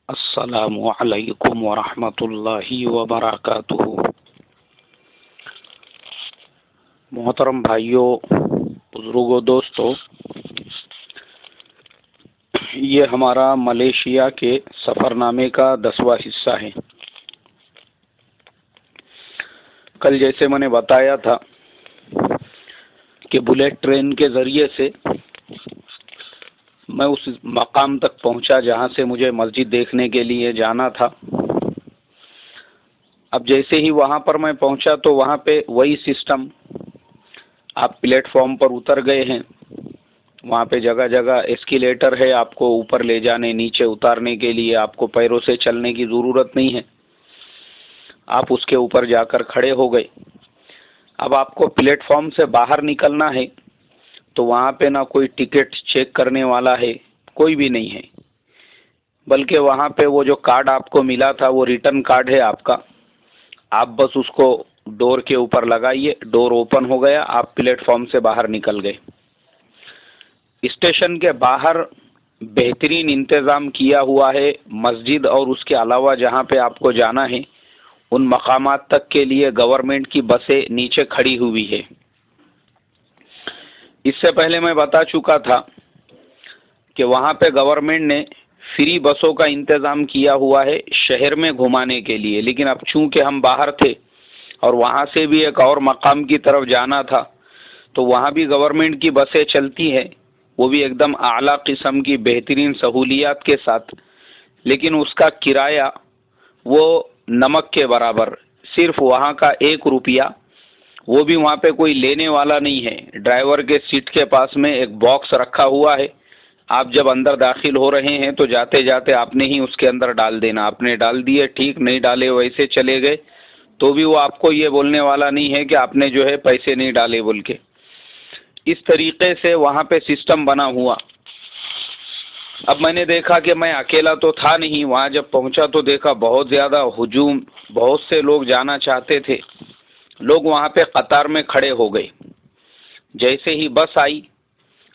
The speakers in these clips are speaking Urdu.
السلام علیکم ورحمۃ اللہ وبرکاتہ۔ محترم بھائیوں، بزرگوں، دوستوں، یہ ہمارا ملیشیا کے سفر نامے کا 10واں حصہ ہے۔ کل جیسے میں نے بتایا تھا کہ بلیٹ ٹرین کے ذریعے سے میں اس مقام تک پہنچا جہاں سے مجھے مسجد دیکھنے کے لیے جانا تھا۔ اب جیسے ہی وہاں پر میں پہنچا تو وہاں پہ وہی سسٹم، آپ پلیٹ فارم پر اتر گئے ہیں، وہاں پہ جگہ جگہ ایسکیلیٹر ہے، آپ کو اوپر لے جانے نیچے اتارنے کے لیے آپ کو پیروں سے چلنے کی ضرورت نہیں ہے، آپ اس کے اوپر جا کر کھڑے ہو گئے۔ اب آپ کو پلیٹ فارم سے باہر نکلنا ہے تو وہاں پہ نہ کوئی ٹکٹ چیک کرنے والا ہے، کوئی بھی نہیں ہے، بلکہ وہاں پہ وہ جو کارڈ آپ کو ملا تھا وہ ریٹرن کارڈ ہے آپ کا، آپ بس اس کو ڈور کے اوپر لگائیے، ڈور اوپن ہو گیا، آپ پلیٹ فارم سے باہر نکل گئے۔ اسٹیشن کے باہر بہترین انتظام کیا ہوا ہے، مسجد اور اس کے علاوہ جہاں پہ آپ کو جانا ہے ان مقامات تک کے لیے گورنمنٹ کی بسیں نیچے کھڑی ہوئی ہے۔ اس سے پہلے میں بتا چکا تھا کہ وہاں پہ گورنمنٹ نے فری بسوں کا انتظام کیا ہوا ہے شہر میں گھمانے کے لیے، لیکن اب چونکہ ہم باہر تھے اور وہاں سے بھی ایک اور مقام کی طرف جانا تھا تو وہاں بھی گورنمنٹ کی بسیں چلتی ہیں، وہ بھی ایک دم اعلیٰ قسم کی بہترین سہولیات کے ساتھ، لیکن اس کا کرایہ وہ نمک کے برابر، صرف وہاں کا 1 روپیہ، وہ بھی وہاں پہ کوئی لینے والا نہیں ہے۔ ڈرائیور کے سیٹ کے پاس میں ایک باکس رکھا ہوا ہے، آپ جب اندر داخل ہو رہے ہیں تو جاتے جاتے آپ نے ہی اس کے اندر ڈال دینا، آپ نے ڈال دیے ٹھیک، نہیں ڈالے ویسے چلے گئے تو بھی وہ آپ کو یہ بولنے والا نہیں ہے کہ آپ نے جو ہے پیسے نہیں ڈالے بول کے۔ اس طریقے سے وہاں پہ سسٹم بنا ہوا۔ اب میں نے دیکھا کہ میں اکیلا تو تھا نہیں، وہاں جب پہنچا تو دیکھا بہت زیادہ ہجوم، بہت سے لوگ جانا چاہتے تھے، لوگ وہاں پہ قطار میں کھڑے ہو گئے۔ جیسے ہی بس آئی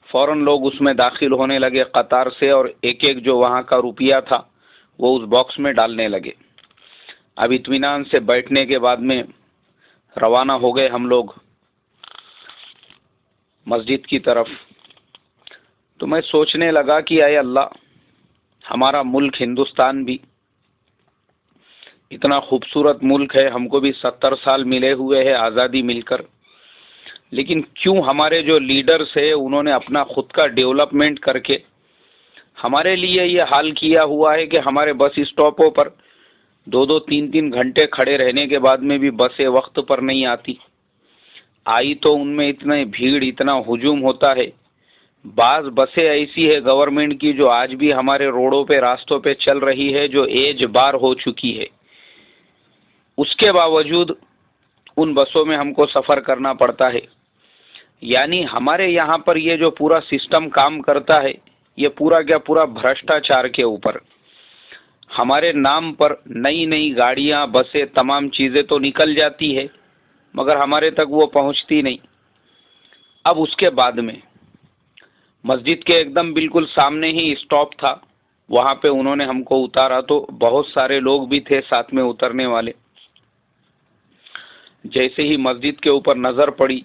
فوراً لوگ اس میں داخل ہونے لگے قطار سے، اور ایک ایک جو وہاں کا روپیہ تھا وہ اس باکس میں ڈالنے لگے۔ اب اطمینان سے بیٹھنے کے بعد میں روانہ ہو گئے ہم لوگ مسجد کی طرف۔ تو میں سوچنے لگا کہ اے اللہ، ہمارا ملک ہندوستان بھی اتنا خوبصورت ملک ہے، ہم کو بھی 70 سال ملے ہوئے ہیں آزادی مل کر، لیکن کیوں ہمارے جو لیڈرز ہیں انہوں نے اپنا خود کا ڈیولپمنٹ کر کے ہمارے لیے یہ حال کیا ہوا ہے کہ ہمارے بس اسٹاپوں پر 2 3 گھنٹے کھڑے رہنے کے بعد میں بھی بسیں وقت پر نہیں آتی، آئی تو ان میں اتنا بھیڑ، اتنا ہجوم ہوتا ہے۔ بعض بسیں ایسی ہے گورنمنٹ کی جو آج بھی ہمارے روڈوں پہ راستوں پہ چل رہی ہے، جو ایج بار ہو چکی ہے، اس کے باوجود ان بسوں میں ہم کو سفر کرنا پڑتا ہے۔ یعنی ہمارے یہاں پر یہ جو پورا سسٹم کام کرتا ہے یہ پورا کیا پورا بھرشٹاچار کے اوپر، ہمارے نام پر نئی نئی گاڑیاں، بسیں، تمام چیزیں تو نکل جاتی ہے مگر ہمارے تک وہ پہنچتی نہیں۔ اب اس کے بعد میں مسجد کے ایک دم بالکل سامنے ہی اسٹاپ تھا، وہاں پہ انہوں نے ہم کو اتارا تو بہت سارے لوگ بھی تھے ساتھ میں اترنے والے۔ جیسے ہی مسجد کے اوپر نظر پڑی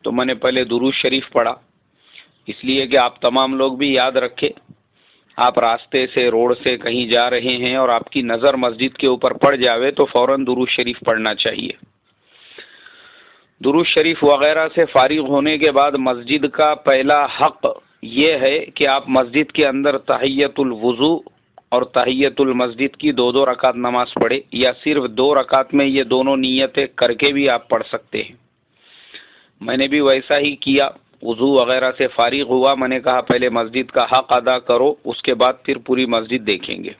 تو میں نے پہلے درود شریف پڑھا، اس لیے کہ آپ تمام لوگ بھی یاد رکھیں، آپ راستے سے روڈ سے کہیں جا رہے ہیں اور آپ کی نظر مسجد کے اوپر پڑ جاوے تو فوراً درود شریف پڑھنا چاہیے۔ درود شریف وغیرہ سے فارغ ہونے کے بعد مسجد کا پہلا حق یہ ہے کہ آپ مسجد کے اندر تحیۃ الوضو اور تحیۃ المسجد کی 2 رکعت نماز پڑھے، یا صرف 2 رکعت میں یہ دونوں نیتیں کر کے بھی آپ پڑھ سکتے ہیں۔ میں نے بھی ویسا ہی کیا، وضو وغیرہ سے فارغ ہوا، میں نے کہا پہلے مسجد کا حق ادا کرو، اس کے بعد پھر پوری مسجد دیکھیں گے۔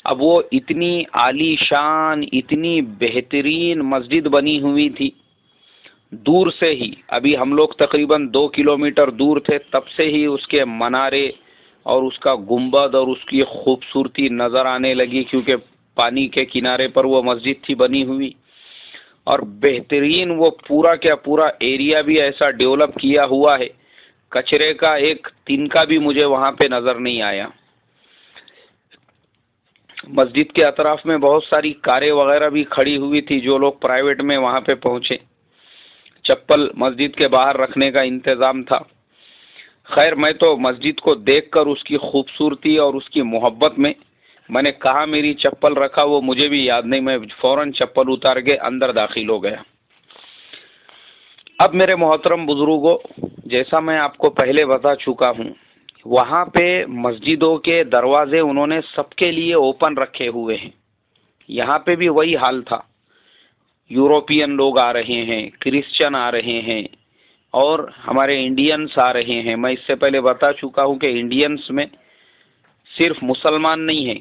اب وہ اتنی عالی شان، اتنی بہترین مسجد بنی ہوئی تھی، دور سے ہی، ابھی ہم لوگ تقریباً 2 کلومیٹر دور تھے، تب سے ہی اس کے منارے اور اس کا گنبد اور اس کی خوبصورتی نظر آنے لگی، کیونکہ پانی کے کنارے پر وہ مسجد تھی بنی ہوئی، اور بہترین وہ پورا کیا پورا ایریا بھی ایسا ڈیولپ کیا ہوا ہے، کچرے کا ایک تنکا بھی مجھے وہاں پہ نظر نہیں آیا۔ مسجد کے اطراف میں بہت ساری کاریں وغیرہ بھی کھڑی ہوئی تھی، جو لوگ پرائیویٹ میں وہاں پہ پہنچے، چپل مسجد کے باہر رکھنے کا انتظام تھا۔ خیر میں تو مسجد کو دیکھ کر اس کی خوبصورتی اور اس کی محبت میں نے کہا میری چپل رکھا، وہ مجھے بھی یاد نہیں، میں فوراً چپل اتار کے اندر داخل ہو گیا۔ اب میرے محترم بزرگوں، جیسا میں آپ کو پہلے بتا چکا ہوں، وہاں پہ مسجدوں کے دروازے انہوں نے سب کے لیے اوپن رکھے ہوئے ہیں۔ یہاں پہ بھی وہی حال تھا، یوروپین لوگ آ رہے ہیں، کرسچن آ رہے ہیں، اور ہمارے انڈینس آ رہے ہیں۔ میں اس سے پہلے بتا چکا ہوں کہ انڈینس میں صرف مسلمان نہیں ہیں،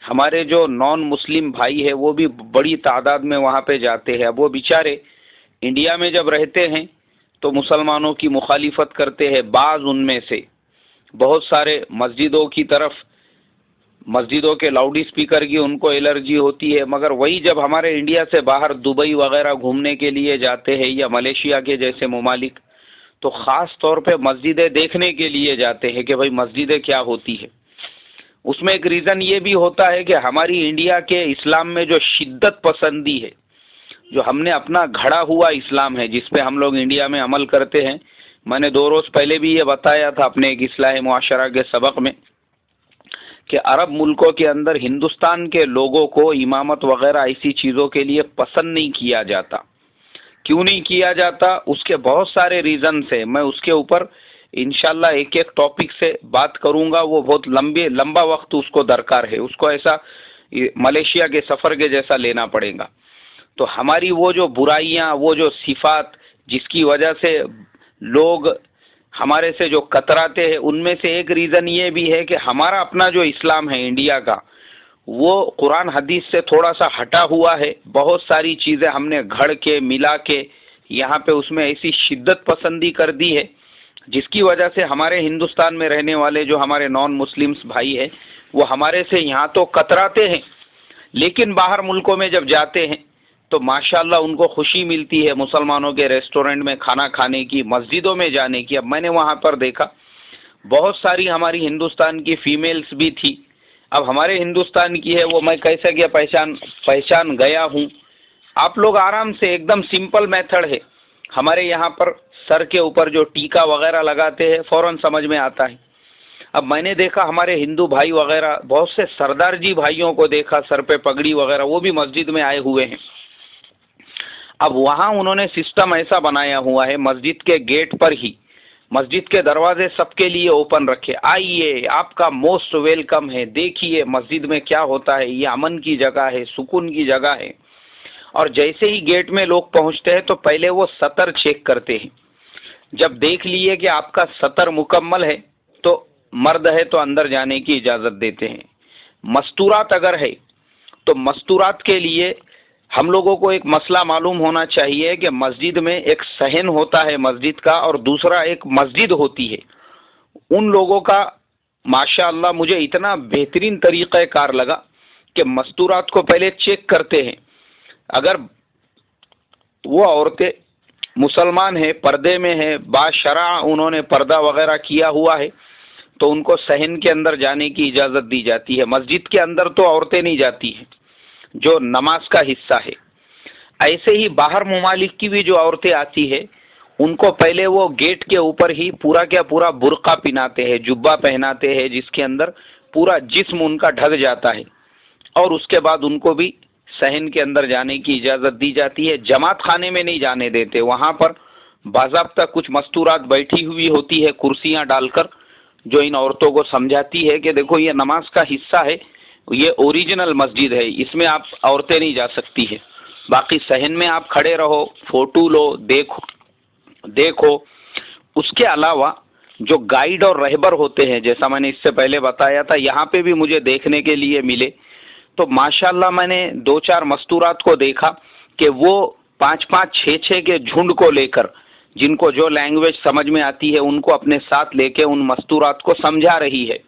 ہمارے جو نان مسلم بھائی ہیں وہ بھی بڑی تعداد میں وہاں پہ جاتے ہیں۔ اب وہ بیچارے انڈیا میں جب رہتے ہیں تو مسلمانوں کی مخالفت کرتے ہیں، بعض ان میں سے بہت سارے مسجدوں کی طرف، مسجدوں کے لاؤڈ اسپیکر کی ان کو الرجی ہوتی ہے، مگر وہی جب ہمارے انڈیا سے باہر دبئی وغیرہ گھومنے کے لیے جاتے ہیں یا ملیشیا کے جیسے ممالک، تو خاص طور پہ مسجدیں دیکھنے کے لیے جاتے ہیں کہ بھئی مسجدیں کیا ہوتی ہے۔ اس میں ایک ریزن یہ بھی ہوتا ہے کہ ہماری انڈیا کے اسلام میں جو شدت پسندی ہے، جو ہم نے اپنا گھڑا ہوا اسلام ہے جس پہ ہم لوگ انڈیا میں عمل کرتے ہیں، میں نے 2 روز پہلے بھی یہ بتایا تھا اپنے ایک اصلاح معاشرہ کے سبق میں کہ عرب ملکوں کے اندر ہندوستان کے لوگوں کو امامت وغیرہ ایسی چیزوں کے لیے پسند نہیں کیا جاتا۔ کیوں نہیں کیا جاتا؟ اس کے بہت سارے ریزنز ہیں، میں اس کے اوپر انشاءاللہ ایک ایک ٹاپک سے بات کروں گا، وہ بہت لمبا وقت اس کو درکار ہے، اس کو ایسا ملیشیا کے سفر کے جیسا لینا پڑے گا۔ تو ہماری وہ جو برائیاں، وہ جو صفات جس کی وجہ سے لوگ ہمارے سے جو کتراتے ہیں، ان میں سے ایک ریزن یہ بھی ہے کہ ہمارا اپنا جو اسلام ہے انڈیا کا، وہ قرآن حدیث سے تھوڑا سا ہٹا ہوا ہے۔ بہت ساری چیزیں ہم نے گھڑ کے ملا کے یہاں پہ اس میں ایسی شدت پسندی کر دی ہے جس کی وجہ سے ہمارے ہندوستان میں رہنے والے جو ہمارے نان مسلمس بھائی ہیں وہ ہمارے سے یہاں تو کتراتے ہیں، لیکن باہر ملکوں میں جب جاتے ہیں تو ماشاءاللہ ان کو خوشی ملتی ہے مسلمانوں کے ریسٹورنٹ میں کھانا کھانے کی، مسجدوں میں جانے کی۔ اب میں نے وہاں پر دیکھا بہت ساری ہماری ہندوستان کی فیمیلز بھی تھی۔ اب ہمارے ہندوستان کی ہے وہ میں کیسا کیا پہچان گیا ہوں۔ آپ لوگ آرام سے ایک دم سمپل میتھڈ ہے، ہمارے یہاں پر سر کے اوپر جو ٹیکا وغیرہ لگاتے ہیں فوراً سمجھ میں آتا ہے۔ اب میں نے دیکھا ہمارے ہندو بھائی وغیرہ، بہت سے سردار جی بھائیوں کو دیکھا سر پہ پگڑی وغیرہ، وہ بھی مسجد میں آئے ہوئے ہیں۔ اب وہاں انہوں نے سسٹم ایسا بنایا ہوا ہے، مسجد کے گیٹ پر ہی مسجد کے دروازے سب کے لیے اوپن رکھے، آئیے آپ کا موسٹ ویلکم ہے، دیکھیے مسجد میں کیا ہوتا ہے، یہ امن کی جگہ ہے، سکون کی جگہ ہے۔ اور جیسے ہی گیٹ میں لوگ پہنچتے ہیں تو پہلے وہ سطر چیک کرتے ہیں، جب دیکھ لیے کہ آپ کا سطر مکمل ہے تو مرد ہے تو اندر جانے کی اجازت دیتے ہیں۔ مستورات اگر ہے تو مستورات کے لیے ہم لوگوں کو ایک مسئلہ معلوم ہونا چاہیے کہ مسجد میں ایک صحن ہوتا ہے مسجد کا، اور دوسرا ایک مسجد ہوتی ہے۔ ان لوگوں کا ماشاءاللہ مجھے اتنا بہترین طریقہ کار لگا کہ مستورات کو پہلے چیک کرتے ہیں، اگر وہ عورتیں مسلمان ہیں، پردے میں ہیں، باشرع انہوں نے پردہ وغیرہ کیا ہوا ہے تو ان کو صحن کے اندر جانے کی اجازت دی جاتی ہے۔ مسجد کے اندر تو عورتیں نہیں جاتی ہیں جو نماز کا حصہ ہے۔ ایسے ہی باہر ممالک کی بھی جو عورتیں آتی ہے ان کو پہلے وہ گیٹ کے اوپر ہی پورا کیا پورا برقع پہناتے ہیں، جبہ پہناتے ہیں جس کے اندر پورا جسم ان کا ڈھک جاتا ہے، اور اس کے بعد ان کو بھی صحن کے اندر جانے کی اجازت دی جاتی ہے۔ جماعت خانے میں نہیں جانے دیتے، وہاں پر باضابطہ کچھ مستورات بیٹھی ہوئی ہوتی ہے کرسیاں ڈال کر، جو ان عورتوں کو سمجھاتی ہے کہ دیکھو یہ نماز کا حصہ ہے، یہ اوریجنل مسجد ہے، اس میں آپ عورتیں نہیں جا سکتی ہے، باقی صحن میں آپ کھڑے رہو، فوٹو لو، دیکھو۔ اس کے علاوہ جو گائیڈ اور رہبر ہوتے ہیں، جیسا میں نے اس سے پہلے بتایا تھا، یہاں پہ بھی مجھے دیکھنے کے لیے ملے، تو ماشاءاللہ میں نے 2-4 مستورات کو دیکھا کہ وہ 5-5 6-6 کے جھنڈ کو لے کر، جن کو جو لینگویج سمجھ میں آتی ہے ان کو اپنے ساتھ لے کے ان مستورات کو سمجھا رہی ہے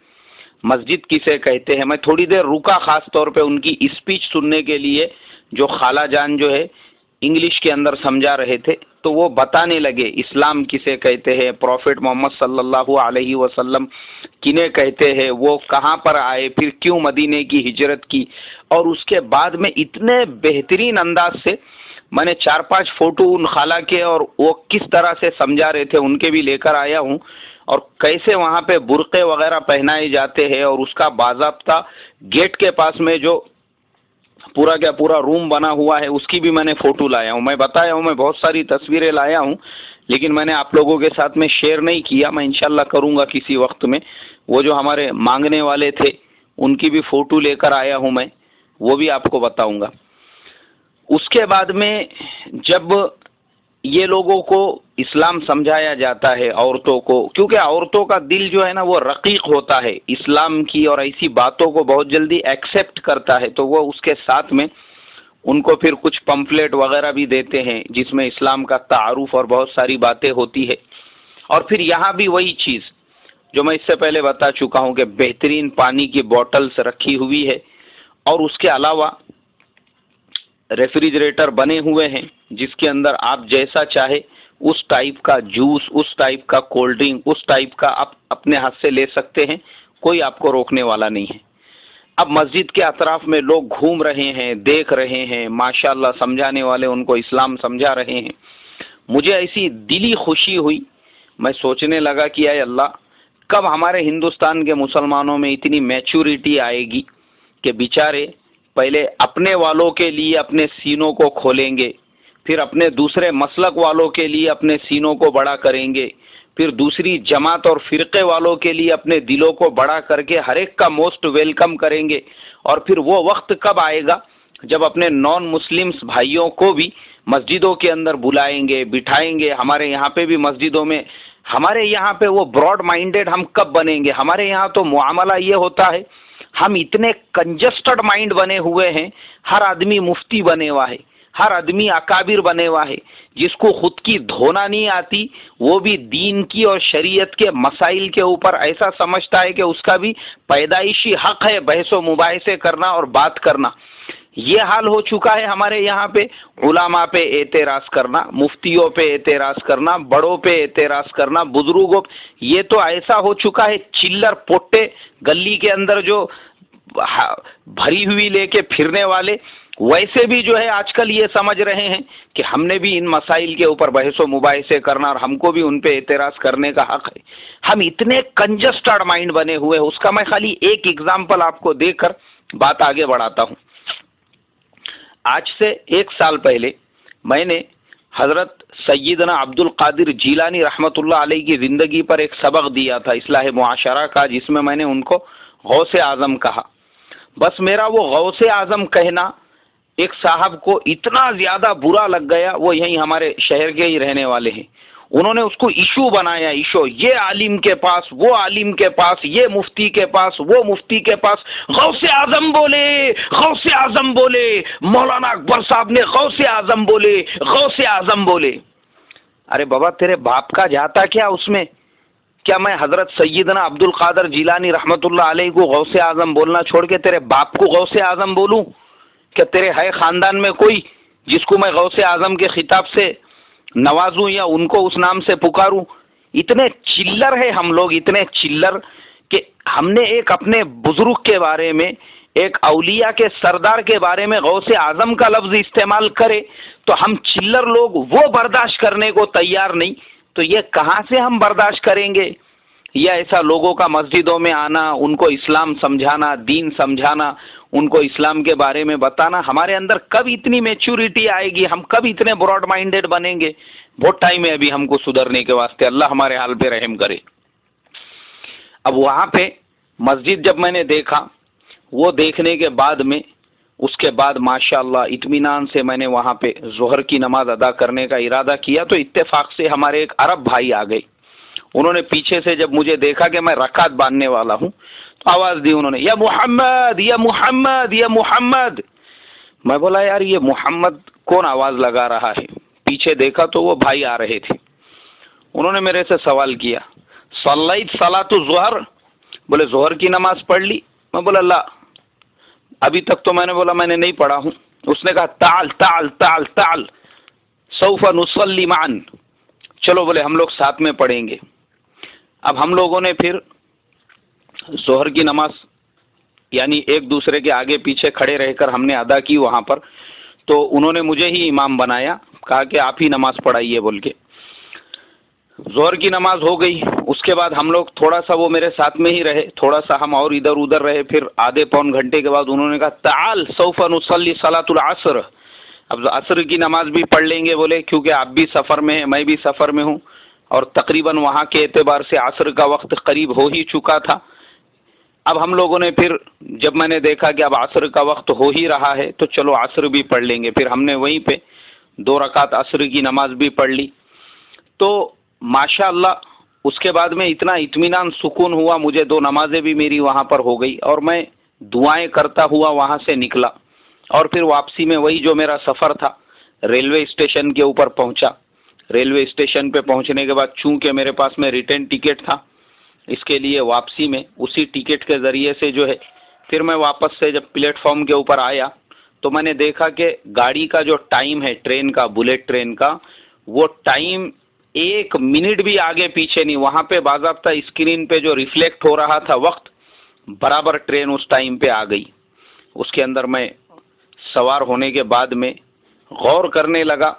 مسجد کسے کہتے ہیں۔ میں تھوڑی دیر رکا خاص طور پہ ان کی اسپیچ سننے کے لیے، جو خالہ جان جو ہے انگلش کے اندر سمجھا رہے تھے، تو وہ بتانے لگے اسلام کسے کہتے ہیں، پروفٹ محمد صلی اللہ علیہ وسلم کنہیں کہتے ہیں، وہ کہاں پر آئے، پھر کیوں مدینے کی ہجرت کی. اور اس کے بعد میں اتنے بہترین انداز سے میں نے 4-5 فوٹو ان خالہ کے اور وہ کس طرح سے سمجھا رہے تھے ان کے بھی لے کر آیا ہوں، اور کیسے وہاں پہ برقعے وغیرہ پہنائے جاتے ہیں، اور اس کا باضابطہ گیٹ کے پاس میں جو پورا روم بنا ہوا ہے اس کی بھی میں نے فوٹو لایا ہوں. میں بتایا ہوں میں بہت ساری تصویریں لایا ہوں، لیکن میں نے آپ لوگوں کے ساتھ میں شیئر نہیں کیا. میں انشاءاللہ کروں گا کسی وقت میں. وہ جو ہمارے مانگنے والے تھے ان کی بھی فوٹو لے کر آیا ہوں میں، وہ بھی آپ کو بتاؤں گا. اس کے بعد میں جب یہ لوگوں کو اسلام سمجھایا جاتا ہے عورتوں کو، کیونکہ عورتوں کا دل جو ہے نا وہ رقیق ہوتا ہے اسلام کی اور ایسی باتوں کو بہت جلدی ایکسیپٹ کرتا ہے، تو وہ اس کے ساتھ میں ان کو پھر کچھ پمفلیٹ وغیرہ بھی دیتے ہیں جس میں اسلام کا تعارف اور بہت ساری باتیں ہوتی ہے. اور پھر یہاں بھی وہی چیز جو میں اس سے پہلے بتا چکا ہوں کہ بہترین پانی کی بوٹلز رکھی ہوئی ہے، اور اس کے علاوہ ریفریجریٹر بنے ہوئے ہیں جس کے اندر آپ جیسا چاہے اس ٹائپ کا جوس، اس ٹائپ کا کولڈ ڈرنک، اس ٹائپ کا آپ اپنے ہاتھ سے لے سکتے ہیں، کوئی آپ کو روکنے والا نہیں ہے. اب مسجد کے اطراف میں لوگ گھوم رہے ہیں، دیکھ رہے ہیں، ماشاءاللہ سمجھانے والے ان کو اسلام سمجھا رہے ہیں. مجھے ایسی دلی خوشی ہوئی، میں سوچنے لگا کہ اے اللہ کب ہمارے ہندوستان کے مسلمانوں میں اتنی میچورٹی آئے گی کہ بیچارے پہلے اپنے والوں کے لیے اپنے سینوں کو کھولیں گے، پھر اپنے دوسرے مسلک والوں کے لیے اپنے سینوں کو بڑا کریں گے، پھر دوسری جماعت اور فرقے والوں کے لیے اپنے دلوں کو بڑا کر کے ہر ایک کا موسٹ ویلکم کریں گے. اور پھر وہ وقت کب آئے گا جب اپنے نان مسلمس بھائیوں کو بھی مسجدوں کے اندر بلائیں گے، بٹھائیں گے. ہمارے یہاں پہ بھی مسجدوں میں ہمارے یہاں پہ وہ براڈ مائنڈیڈ ہم کب بنیں گے؟ ہمارے یہاں تو معاملہ یہ ہوتا ہے، ہم اتنے کنجسٹڈ مائنڈ بنے ہوئے ہیں، ہر آدمی مفتی بنے ہوا ہے، ہر آدمی اکابر بنے ہوا ہے. جس کو خود کی دھونا نہیں آتی وہ بھی دین کی اور شریعت کے مسائل کے اوپر ایسا سمجھتا ہے کہ اس کا بھی پیدائشی حق ہے بحث و مباحثے کرنا اور بات کرنا. یہ حال ہو چکا ہے ہمارے یہاں پہ. علماء پہ اعتراض کرنا، مفتیوں پہ اعتراض کرنا، بڑوں پہ اعتراض کرنا، بزرگوں پہ. یہ تو ایسا ہو چکا ہے چلر پوٹے گلی کے اندر جو بھری ہوئی لے کے پھرنے والے ویسے بھی جو ہے آج کل یہ سمجھ رہے ہیں کہ ہم نے بھی ان مسائل کے اوپر بحث و مباحثے کرنا اور ہم کو بھی ان پہ اعتراض کرنے کا حق ہے. ہم اتنے کنجسٹڈ مائنڈ بنے ہوئے ہیں. اس کا میں خالی ایک ایگزامپل آپ کو دے کر بات آگے بڑھاتا ہوں. آج سے 1 سال پہلے میں نے حضرت سیدنا عبد القادر جیلانی رحمۃ اللہ علیہ کی زندگی پر ایک سبق دیا تھا اصلاح معاشرہ کا، جس میں میں نے ان کو غوث اعظم کہا. بس میرا وہ غوث اعظم کہنا ایک صاحب کو اتنا زیادہ برا لگ گیا، وہ یہیں ہمارے شہر کے ہی رہنے والے ہیں. انہوں نے اس کو ایشو بنایا، ایشو، یہ عالم کے پاس، وہ عالم کے پاس، یہ مفتی کے پاس، وہ مفتی کے پاس غوث اعظم بولے، غوث اعظم بولے، مولانا اکبر صاحب نے غوث اعظم بولے، غوث اعظم بولے. ارے بابا تیرے باپ کا جاتا کیا اس میں؟ کیا میں حضرت سیدنا عبد القادر جیلانی رحمۃ اللہ علیہ کو غوث اعظم بولنا چھوڑ کے تیرے باپ کو غوث اعظم بولوں؟ کیا تیرے ہے خاندان میں کوئی جس کو میں غوث اعظم کے خطاب سے نوازوں یا ان کو اس نام سے پکاروں؟ اتنے چلر ہے ہم لوگ، اتنے چلر کہ ہم نے ایک اپنے بزرگ کے بارے میں، ایک اولیاء کے سردار کے بارے میں غوث اعظم کا لفظ استعمال کرے تو ہم چلر لوگ وہ برداشت کرنے کو تیار نہیں. تو یہ کہاں سے ہم برداشت کریں گے؟ یہ ایسا لوگوں کا مسجدوں میں آنا، ان کو اسلام سمجھانا، دین سمجھانا، ان کو اسلام کے بارے میں بتانا، ہمارے اندر کب اتنی میچورٹی آئے گی؟ ہم کب اتنے براڈ مائنڈیڈ بنیں گے؟ بہت ٹائم ہے ابھی ہم کو سدھرنے کے واسطے. اللہ ہمارے حال پہ رحم کرے. اب وہاں پہ مسجد جب میں نے دیکھا، وہ دیکھنے کے بعد میں اس کے بعد ماشاءاللہ اطمینان سے میں نے وہاں پہ ظہر کی نماز ادا کرنے کا ارادہ کیا تو اتفاق سے ہمارے ایک عرب بھائی آ گئے. انہوں نے پیچھے سے جب مجھے دیکھا کہ میں رکعت باندھنے والا ہوں تو آواز دی انہوں نے، یا محمد یا محمد یا محمد. میں بولا یار یہ محمد کون آواز لگا رہا ہے؟ پیچھے دیکھا تو وہ بھائی آ رہے تھے. انہوں نے میرے سے سوال کیا، صلیت صلاۃ الظہر؟ بولے ظہر کی نماز پڑھ لی؟ میں بولا لا، ابھی تک تو میں نے بولا میں نے نہیں پڑھا ہوں. اس نے کہا تعال تعال تعال تعال، سوف نصلی معا، چلو بولے ہم لوگ ساتھ میں پڑھیں گے۔ اب ہم لوگوں نے پھر ظہر کی نماز یعنی ایک دوسرے کے آگے پیچھے کھڑے رہ کر ہم نے ادا کی وہاں پر، تو انہوں نے مجھے ہی امام بنایا، کہا کہ آپ ہی نماز پڑھائیے بول کے۔ ظہر کی نماز ہو گئی، اس کے بعد ہم لوگ تھوڑا سا وہ میرے ساتھ میں ہی رہے، تھوڑا سا ہم اور ادھر ادھر رہے، پھر آدھے پون گھنٹے کے بعد انہوں نے کہا تعال سوف نصلی صلاۃ العصر، اب عصر کی نماز بھی پڑھ لیں گے بولے، کیونکہ آپ بھی سفر میں ہیں میں بھی سفر میں ہوں، اور تقریباً وہاں کے اعتبار سے عصر کا وقت قریب ہو ہی چکا تھا۔ اب ہم لوگوں نے پھر جب میں نے دیکھا کہ اب عصر کا وقت ہو ہی رہا ہے تو چلو عصر بھی پڑھ لیں گے، پھر ہم نے وہیں پہ 2 رکعت عصر کی نماز بھی پڑھ لی۔ تو ماشاء اللہ اس کے بعد میں اتنا اطمینان سکون ہوا، مجھے 2 نمازیں بھی میری وہاں پر ہو گئی، اور میں دعائیں کرتا ہوا وہاں سے نکلا، اور پھر واپسی میں وہی جو میرا سفر تھا، ریلوے اسٹیشن کے اوپر پہنچا۔ ریلوے اسٹیشن پہ پہنچنے کے بعد چونکہ میرے پاس میں ریٹرن ٹکٹ تھا، اس کے لیے واپسی میں اسی ٹکٹ کے ذریعے سے جو ہے پھر میں واپس سے جب پلیٹ فارم کے اوپر آیا تو میں نے دیکھا کہ گاڑی کا جو ٹائم ہے ٹرین کا، بلیٹ ٹرین کا، وہ ٹائم 1 منٹ بھی آگے پیچھے نہیں، وہاں پہ باضابطہ اسکرین پہ جو ریفلیکٹ ہو رہا تھا وقت، برابر ٹرین اس ٹائم پہ آ گئی۔ اس کے اندر میں سوار ہونے کے بعد میں غور کرنے لگا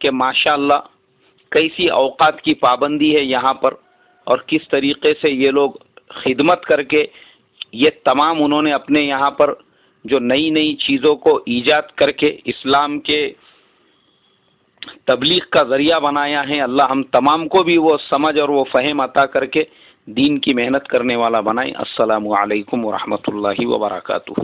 کہ ماشاء اللہ کیسی اوقات کی پابندی ہے یہاں پر، اور کس طریقے سے یہ لوگ خدمت کر کے یہ تمام انہوں نے اپنے یہاں پر جو نئی نئی چیزوں کو ایجاد کر کے اسلام کے تبلیغ کا ذریعہ بنایا ہے۔ اللہ ہم تمام کو بھی وہ سمجھ اور وہ فہم عطا کر کے دین کی محنت کرنے والا بنائے۔ السلام علیکم ورحمۃ اللہ وبرکاتہ۔